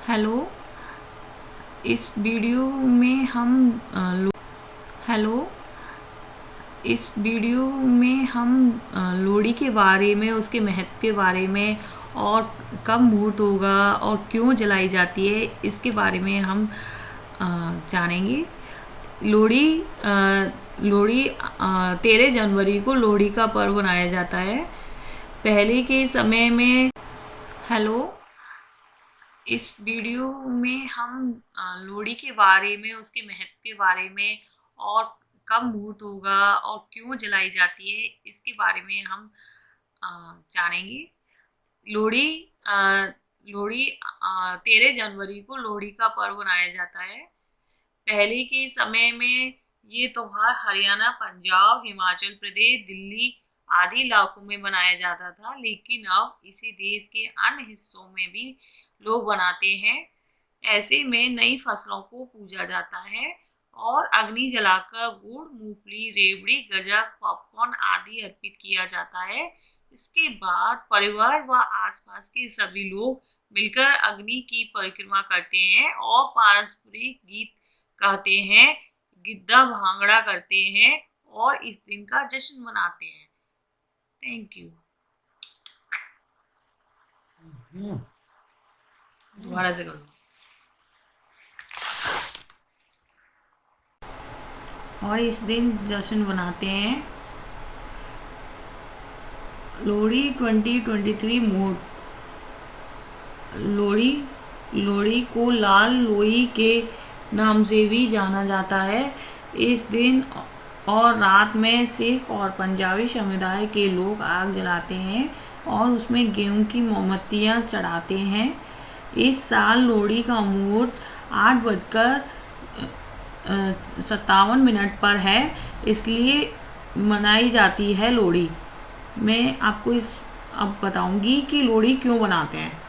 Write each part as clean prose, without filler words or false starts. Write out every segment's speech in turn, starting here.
Hello इस video में हम लोहड़ी के बारे में, उसके महत्व के बारे में और कब मुहूर्त होगा और क्यों जलाई जाती है, इसके बारे में हम जानेंगे। लोहड़ी 13 जनवरी को लोहड़ी का पर्व मनाया जाता है। पहले के समय में इस वीडियो में हम लोहड़ी के बारे में, उसके महत्व के बारे में और कब मुहूर्त होगा और क्यों जलाई जाती है, इसके बारे में हम जानेंगे। लोहड़ी 13 जनवरी को लोहड़ी का पर्व मनाया जाता है। पहले के समय में ये त्योहार हरियाणा, पंजाब, हिमाचल प्रदेश, दिल्ली आदि इलाकों में मनाया जाता था, लेकिन अब इसे देश के अन्य हिस्सों में भी लोग बनाते हैं। ऐसे में नई फसलों को पूजा जाता है और अग्नि जलाकर गुड़, मूंगफली, रेवड़ी, गजक, पॉपकॉर्न आदि अर्पित किया जाता है। इसके बाद परिवार व आसपास के सभी लोग मिलकर अग्नि की परिक्रमा करते हैं और पारंपरिक गीत गाते हैं, गिद्दा भांगड़ा करते हैं और इस दिन का जश्न मनाते हैं। Thank you. दोबारा से करो। और इस दिन जश्न मनाते हैं। लोहड़ी 2023 मुहूर्त। लोहड़ी को लाल लोई के नाम से भी जाना जाता है। इस दिन और रात में सिख और पंजाबी समुदाय के लोग आग जलाते हैं और उसमें गेहूं की मोमबत्तियां चढ़ाते हैं। इस साल लोहड़ी का मुहूर्त 8:57 पर है, इसलिए मनाई जाती है लोहड़ी। मैं आपको अब बताऊंगी कि लोहड़ी क्यों मनाते हैं।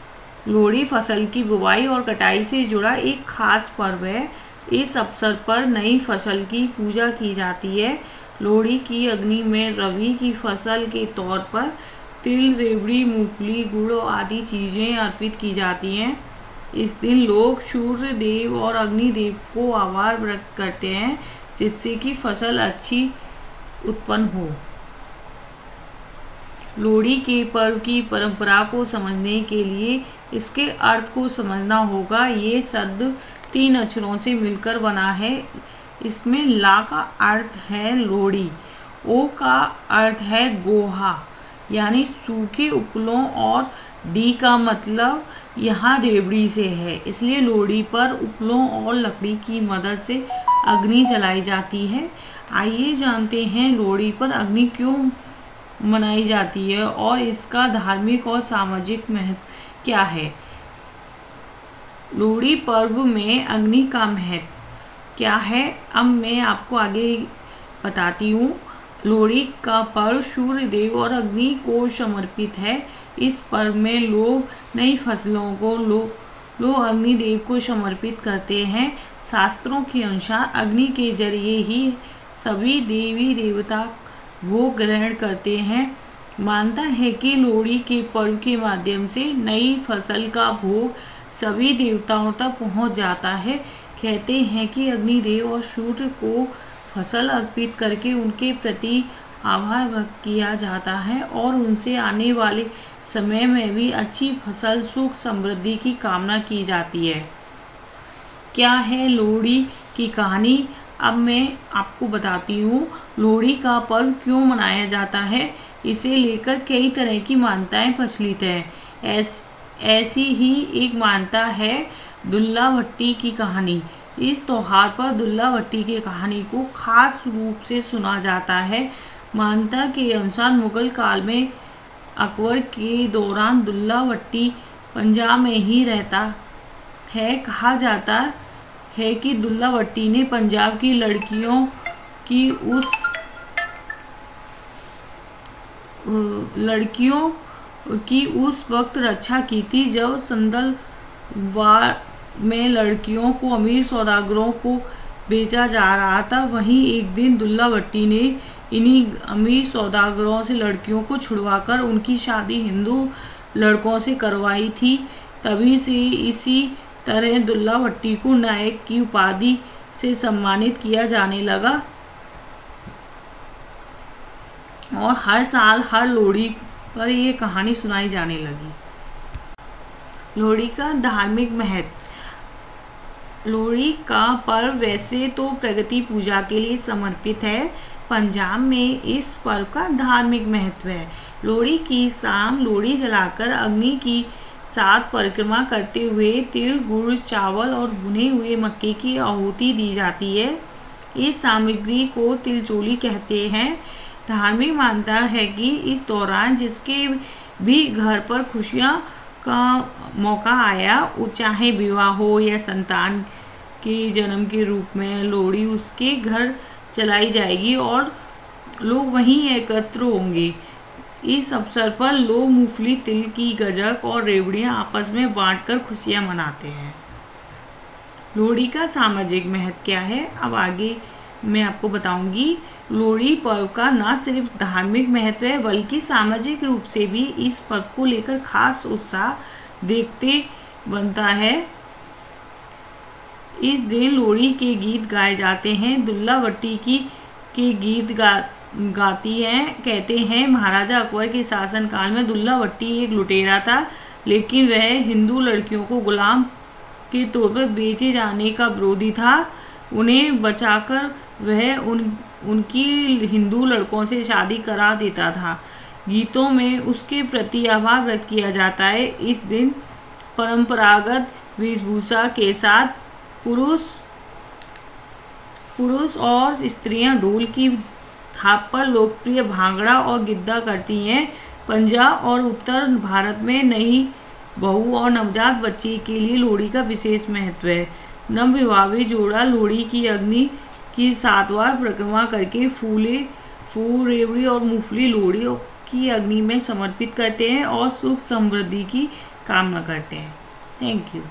लोहड़ी फसल की बुवाई और कटाई से जुड़ा एक खास पर्व है। इस अवसर पर नई फसल की पूजा की जाती है। लोहड़ी की अग्नि में रबी की फसल के तौर पर तिल, रेवड़ी, मूंगफली, गुड़ आदि चीज़ें अर्पित की जाती हैं। इस दिन लोग सूर्य देव और अग्नि देव को आभार व्यक्त करते हैं, जिससे कि फसल अच्छी उत्पन्न हो। लोहड़ी के पर्व की परंपरा को समझने के लिए इसके अर्थ को समझना होगा। ये शब्द 3 अक्षरों से मिलकर बना है। इसमें ला का अर्थ है लोहड़ी, ओ का अर्थ है गोहा यानी सूखे उपलों और डी का मतलब यहाँ रेवड़ी से है। इसलिए लोहड़ी पर उपलों और लकड़ी की मदद से अग्नि जलाई जाती है। आइए जानते हैं लोहड़ी पर अग्नि क्यों मनाई जाती है और इसका धार्मिक और सामाजिक महत्व क्या है। लोहड़ी पर्व में अग्नि का महत्व क्या है, अब मैं आपको आगे बताती हूँ। लोहड़ी का पर्व सूर्य देव और अग्नि को समर्पित है। इस पर्व में लोग नई फसलों को लोग अग्नि देव को समर्पित करते हैं। शास्त्रों के अनुसार अग्नि के जरिए ही सभी देवी देवता भोग ग्रहण करते हैं। मानता है कि लोहड़ी के पर्व के माध्यम से नई फसल का भोग सभी देवताओं तक पहुंच जाता है। कहते हैं कि अग्निदेव और सूर्य को फसल अर्पित करके उनके प्रति आभार व्यक्त किया जाता है और उनसे आने वाले समय में भी अच्छी फसल, सुख, समृद्धि की कामना की जाती है। क्या है लोहड़ी की कहानी, अब मैं आपको बताती हूँ। लोहड़ी का पर्व क्यों मनाया जाता है, इसे लेकर कई तरह की मान्यताएं प्रचलित हैं। ऐसी ही एक मान्यता है दुल्ला भट्टी की कहानी। इस त्योहार पर दुल्ला भट्टी की कहानी को खास रूप से सुना जाता है। मान्यता के अनुसार मुगल काल में अकबर के दौरान दुल्ला भट्टी पंजाब में ही रहता है। कहा जाता है कि दुल्ला भट्टी ने पंजाब की लड़कियों की उस वक्त रक्षा की थी जब संदल वार में लड़कियों को अमीर सौदागरों को बेचा जा रहा था। वहीं एक दिन दुल्ला भट्टी ने इन्हीं अमीर सौदागरों से लड़कियों को छुड़वाकर उनकी शादी हिंदू लड़कों से करवाई थी। तभी से इसी तरह दुल्ला भट्टी को नायक की उपाधि से सम्मानित किया जाने लगा और हर साल हर लोहड़ी पर ये कहानी सुनाई जाने लगी। लोहड़ी का धार्मिक महत्व। लोहड़ी का पर्व वैसे तो प्रगति पूजा के लिए समर्पित है। पंजाब में इस पर्व का धार्मिक महत्व है। लोहड़ी की शाम लोहड़ी जलाकर अग्नि की साथ परिक्रमा करते हुए तिल, गुड़, चावल और भुने हुए मक्के की आहुति दी जाती है। इस सामग्री को तिलचोली कहते हैं। धार्मिक मान्यता है कि इस दौरान जिसके भी घर पर खुशियां का मौका आया, चाहे विवाह हो या संतान के जन्म के रूप में, लोहड़ी उसके घर चलाई जाएगी और लोग वहीं एकत्र होंगे। इस अवसर पर लोग मूंगफली, तिल की गजक और रेवड़ियां आपस में बांटकर खुशियां मनाते हैं। लोहड़ी का सामाजिक महत्व क्या है, अब आगे मैं आपको बताऊंगी। लोहड़ी पर्व का न सिर्फ धार्मिक महत्व है बल्कि सामाजिक रूप से भी इस पर्व को लेकर खास उत्साह देखते बनता है। इस दिन लोहड़ी के गीत गाए जाते हैं। दुल्ला भट्टी के गीत गाती हैं। कहते हैं महाराजा अकबर के शासनकाल में दुल्ला भट्टी एक लुटेरा था, लेकिन वह हिंदू लड़कियों को गुलाम के तौर पर बेचे जाने का विरोधी था। उन्हें बचाकर वह उनकी हिंदू लड़कों से शादी करा देता था। गीतों में उसके प्रति आभार व्यक्त किया जाता है। इस दिन परंपरागत वेशभूषा के साथ पुरुष और स्त्रियां ढोल की थाप पर लोकप्रिय भांगड़ा और गिद्दा करती हैं। पंजाब और उत्तर भारत में नई बहू और नवजात बच्चे के लिए लोहड़ी का विशेष महत्व है। नवविवाहित जोड़ा लोहड़ी की अग्नि की 7 बार परिक्रमा करके फूल, रेवड़ी और मूंगफली लोहड़ी की अग्नि में समर्पित करते हैं और सुख समृद्धि की कामना करते हैं। Thank you.